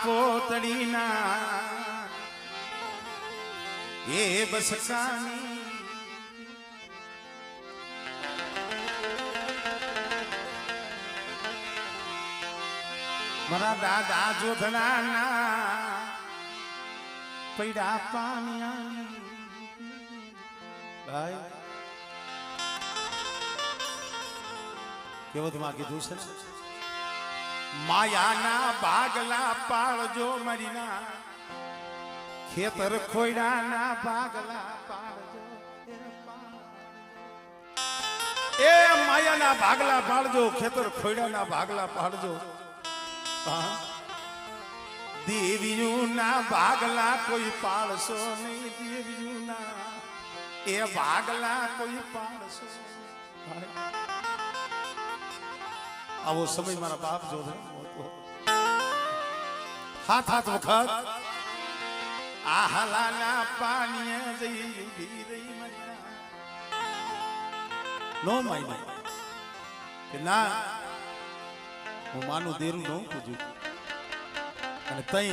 પોતડીના એ બસકાની મારા દાદા જોધડાના પૈડા પામિયાની ભાઈ કેવો તમે કીધું છે માયાના ભાગલા પાળજો મરીના ખેતર ખોયડાના ભાગલા પાળજો એ માયાના ભાગલા પાળજો ખેતર ખોયડાના ભાગલા પાળજો દેવીયું ના ભાગલા કોઈ પાળશો નહીં દેવીયું ના એ ભાગલા કોઈ પાળશો આવો સમય મારા બાપ જો હાથ હાથ વખત આ હલાના પાણીએ જઈ ઉભી રહી મરિયા નો માય કે ના હું માનું દેરું ન પૂજું અને તઈ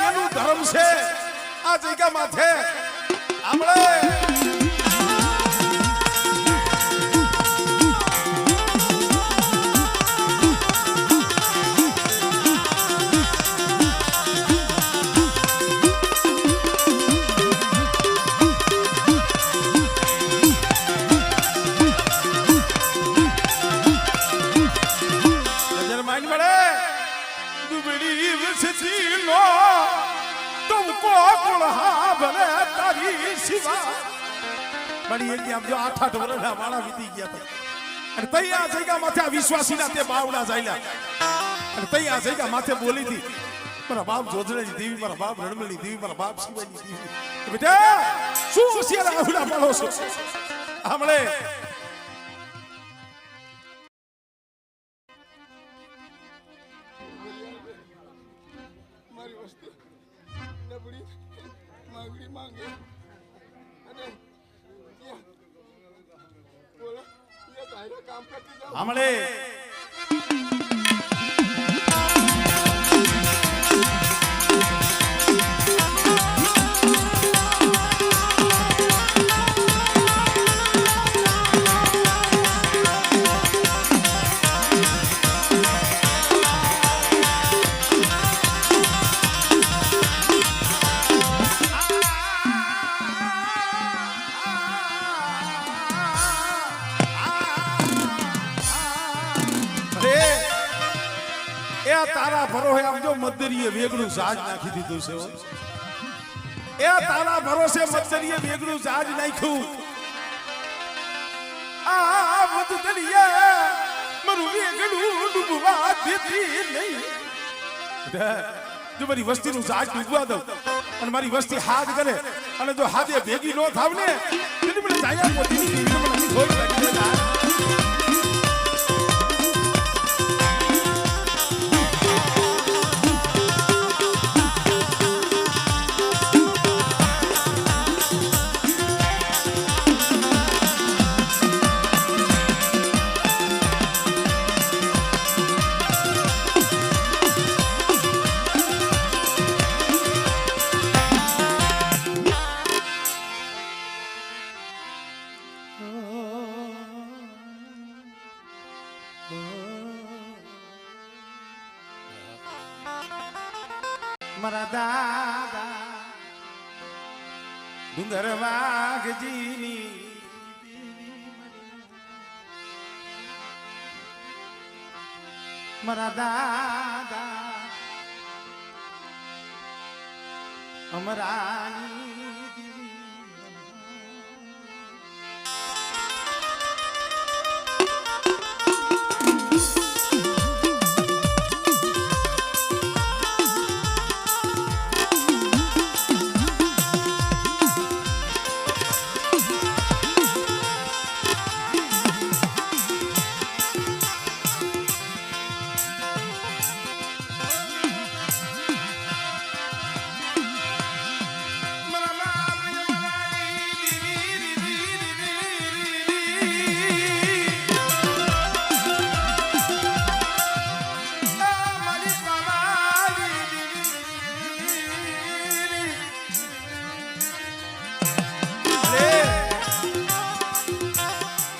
એનું ધર્મ છે આ જગ્યા માથે આપણે વિશ્વાસી તે બાવડા જાય અને તઈ આ જગ્યા માથે બોલી હતી મારા બાપ જોધડાની દેવી મારા બાપ રણમલની દેવી મારા બાપ શિવાની દેવી બેટા શું હોશિયાર આવડા પાડો છો હમણે મારી વસ્તી નબળી માંગડી માંગે અને બોલો ये तारा काम करती जाओ हमले તારા ભરોસે આમ જો મદરીએ વેગડું જાજ નાખી દીધું છે એ તારા ભરોસે મદરીએ વેગડું જાજ નાખ્યું આ મદરીએ મારું વેગડું ડૂબવા દેતી નહીં જો મારી વસ્તીનું જાજ ડૂબવા દઉં અને મારી વસ્તી હાથ કરે અને જો હાથે ભેગી ન થાવ ને તેની મને જાયા પોતી મને ખોઈ લાગી દે મારા દાદા ડુંગર વાઘજીની મારા દાદા અમરાની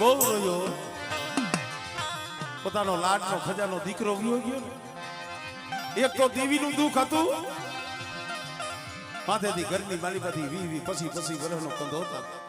બહુ રોયો પોતાનો લાડનો ખજાનો દીકરો ગયો ને એક તો દેવીનું દુઃખ હતું માથેથી ઘરની માલિકાથી વી પછી વર્ષનો કંધો હતા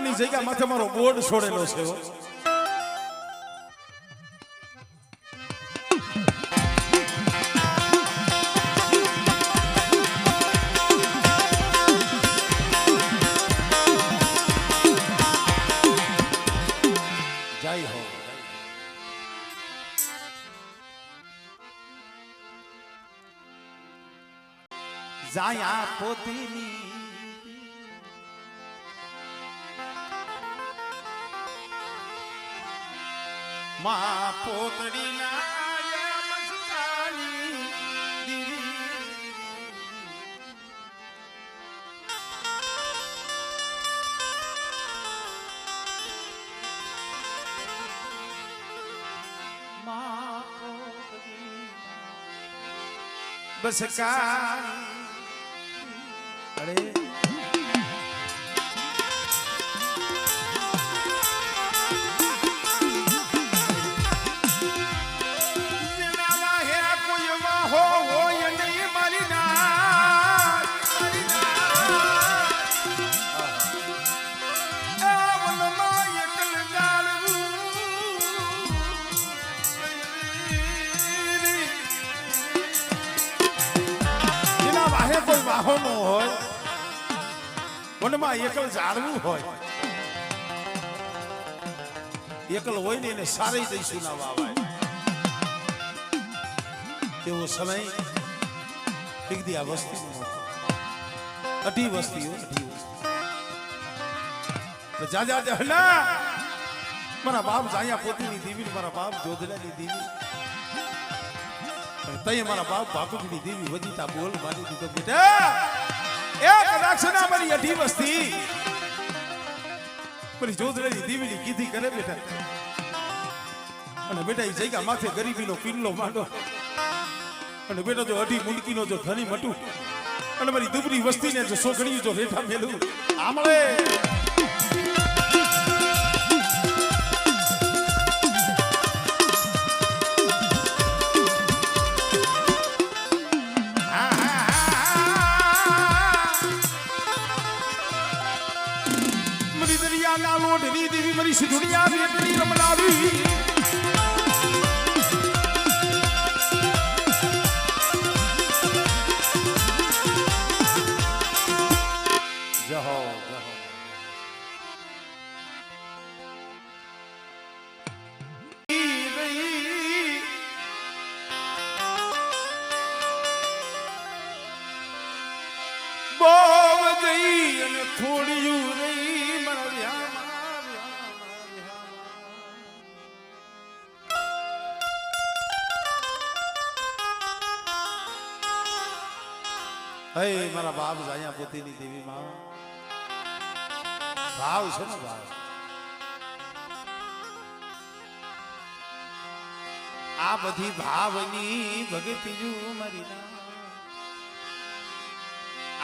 ની જગ્યા માથે મારો બોર્ડ છોડેલો છે જય હો જાયા પોતીની માં પોતડી ના મસ્તાની દીવી માં પોતડી બસ કા અરે વાહોનો હોય મનમાં એકલ જાળવું હોય એકલ હોય ને એને સારી દઈશું ના વાવાય એવો સમય એક દી આ વસ્તી અઢી વસ્તીઓ જાજા જહલા મારા બાપ જાયા પોતીની દેવી મારા બાપ જોધલાની દેવી તઈ મારા બાપ બાપુની દેવી વજીતા બોલ મારી દીધો બેટા એક રાક્ષના મારી અઢી વસ્તી મારી જોધલાની દેવીની કીધી કરે બેટા અને બેટા એ જગ્યા માથે ગરીબીનો કિલ્લો માંડો અને બેટા જો અઢી મુંડકીનો જો ધણી મટું અને મારી દુબરી વસ્તીને જો સોગણી જો રેઠા મેલું આમળે દેવી મારી સુધુનિયા વેટલી રમલાવી જહો બોવ ગઈ અને થોડી રહી મારા હે મારા બાપ જાયા પોતીની દેવી માં ભાવ છે ને ભાવ આ બધી ભાવની ભગતી મારી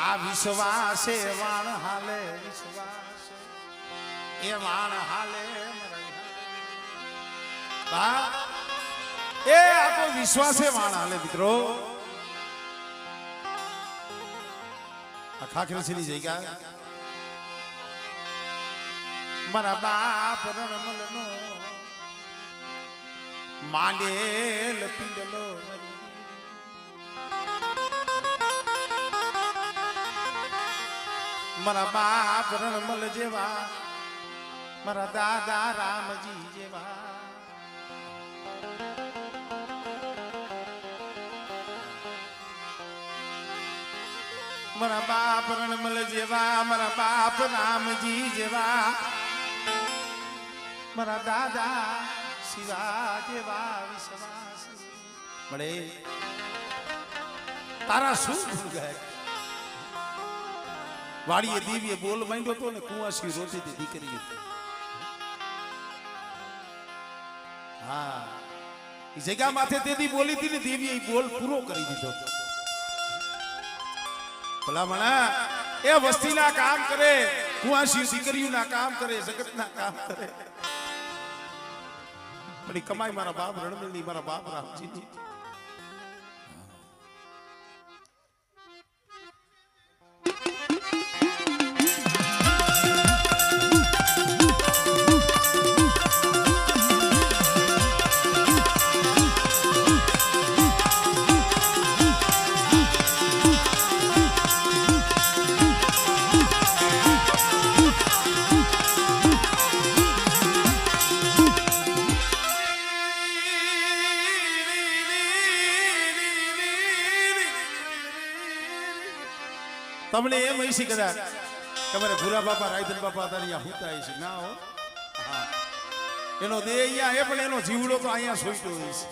આ વિશ્વાસે વાણ હાલે વિશ્વાસ એ વાણ હાલે એ આ વિશ્વાસે વાણ હાલે મિત્રો ખાખરસીની જગ્યા મારા બાપ રણમલનો માંડેલ પિંડલો મારા બાપ રણમલ જેવા મારા દાદા રામજી જેવા મારા બાપ રણમલ જેવા મારા બાપ રામજી જેવા મારા દાદા શિવા જેવા વિશ્વાસ મળે તારા શું ભૂલ ગયા વાડીએ દીવીએ બોલ માંડ્યો તો ને કુંવાસી રોતી હતી દીકરી હતી હા એ જગ્યા માથે તેદી બોલી હતી ને દેવીએ એ બોલ પૂરો કરી દીધો ભલામણા એ વસ્તીના કામ કરે કુંવાસી દીકરીઓના કામ કરે જગતના કામ કરે પણ એ કમાઈ મારા બાપ રણમલની મારા બાપ રામજીની તમને એમ હશે કદાચ તમારે ભૂરા બાપા રાયધન બાપા તારી અહીંયા હુતા હશે ના હો હા એનો દેહ અહીંયા એ પણ એનો જીવડો તો અહીંયા સોઈતો હોય છે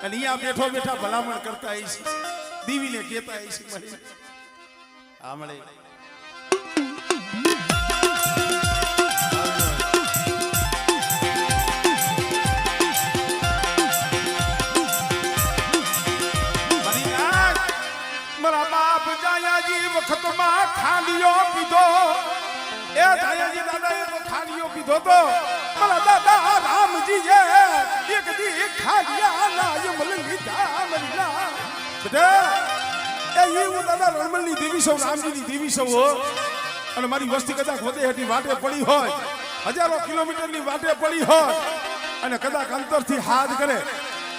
અને અહીંયા બેઠો બેઠા ભલામણ કરતા હશે દીવીને કહેતા હશે મળે હા મળે વખતમાં ખાંડિયો પીધો એ દાયાજી દાદા એ તો ખાંડિયો પીધો તો મારા દાદા રામજી જે એક દી ખાંડિયા લાય મલંગી ધામલા બધા એ હું દાદા રણમલની દેવી સૌ રામજીની દેવી સૌ હો અને મારી વસ્તી કદાચ વધે હેઠી વાટે પડી હોય હજારો કિલોમીટરની વાટે પડી હોય અને કદાચ અંતરથી હાથ કરે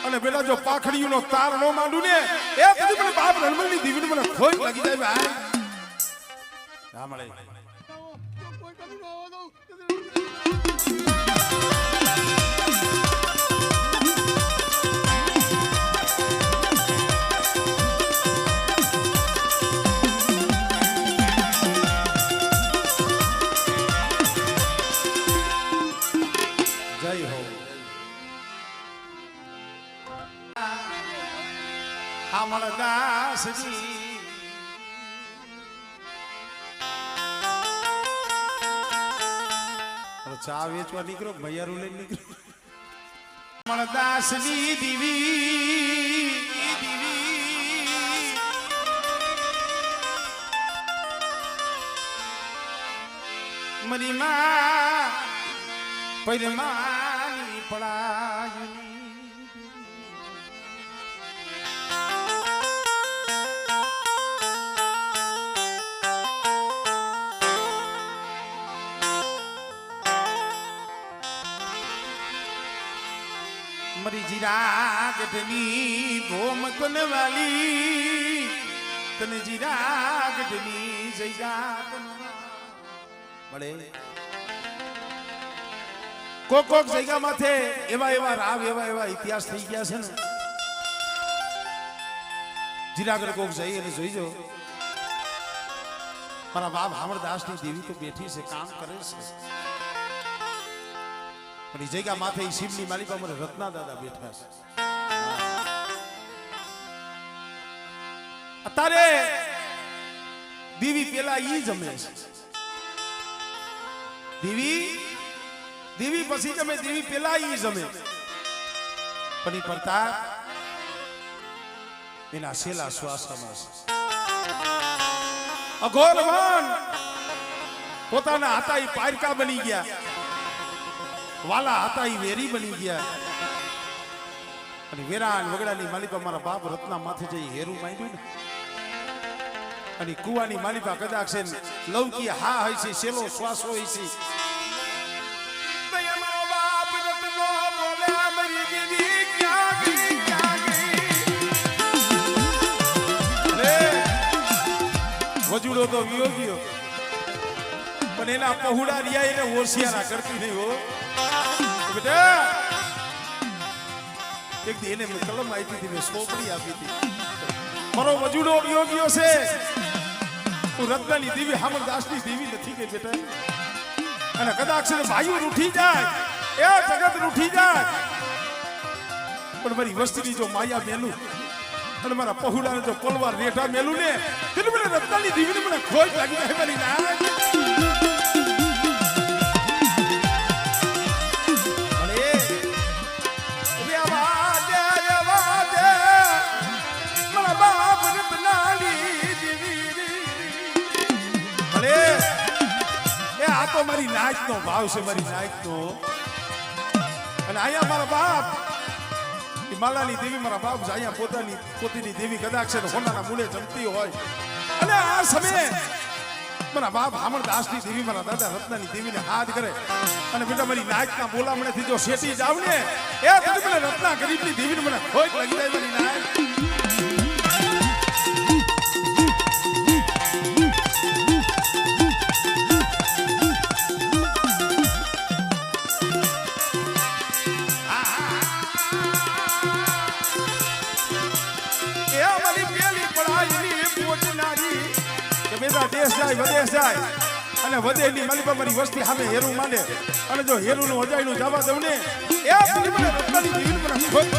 અને બેટા જો પાખડીનો તાર નો માંડું ને એ બધી મને બાપ રણમલની દીવીને મને ખોઈ લાગી જાય ભાઈ રામળે કોઈ કદી ન આવવા દઉં જય હો અમારા દાસજી ચા વેચવા નીકળો ભૈયારું લઈને નીકળો અમારા દાસની દીવી મરી માં પરમાની પડાયુની મરી જીરા ગઢની ભોમ વાલી તને જીરા ગઢની જયગા મળે કોક જગ્યા માથે એવા એવા રાવ એવા ઇતિહાસ થઈ ગયા છે ને જીરાગઢ કોક જઈ અને જોઈજો મારા બાપ હામરદાસની દેવી તો બેઠી છે કામ કરે છે પણ એ જગ્યા માથે એ શિવની માલિકા મને રત્ના દાદા બેઠા છે અત્યારે દેવી પેલા ઈ જમે છે દેવી પછી જમે દેવી પેલા ઈ જમે પણ ઈ પડતા એના છેલ્લા શ્વાસમાં છે અઘોરવાન પોતાના હતા ઈ પારકા બની ગયા વાલા હતા ઈ વેરી બની ગયા અને વેરાન વગડાની માલિકા મારા બાપ રત્ના માથે જઈ હેરું માંડ્યું ને અને કુવાની માલિકા કદાચ છે લૌકી હા હોય છે સેલો શ્વાસ હોય છે મારો બાપ રત્નો બોલ્યા મરી વજુડો તો વિયો ગયો પણ એના પહોળા રિયા એને હોશિયારા કરતી નહીં હો બેટા એક દી એને મેં કલમ આપી હતી મેં સોપડી આપી હતી મારો વજુડો વિયો ગયો છે હું રત્નાની દેવી હામરદાસની દેવી નથી કે બેટા અને કદાચ છે ભાઈઓ રૂઠી જાય એ જગત રૂઠી જાય પણ મારી વસ્તીની જો માયા મેલું અને મારા પહોળાને જો પલવાર રેઠા મેલું ને તેને મને રત્નાની દેવીને મને ખોજ લાગી જાય મારી ના મારી નાચ નો ભાવ છે મારી નાચ નો અને અહીંયા મારા બાપ માલાની દેવી મારા બાપ અહીંયા પોતાની દેવી કદાચ છે હોનાના મૂળે જમતી હોય અને આ સમયે મારા બાપ હામરદાસની દેવી મારા દાદા રત્નાની દેવીને હાથ કરે અને બેટા મારી નાચના બોલામણેથી જો શેટી જાવ ને એ તને મને રત્ના ગરીબની દેવીને મને ખોટ લાગી જાય મારી નાચ દેશ જાય વિદેશ જાય અને વધેલી માલિકા મારી વસ્તી સામે હેરું માંડે અને જો હેરુનું અજાયનું જવા દઉં ને એ મને રત્નાની દેવીને મને ખોટ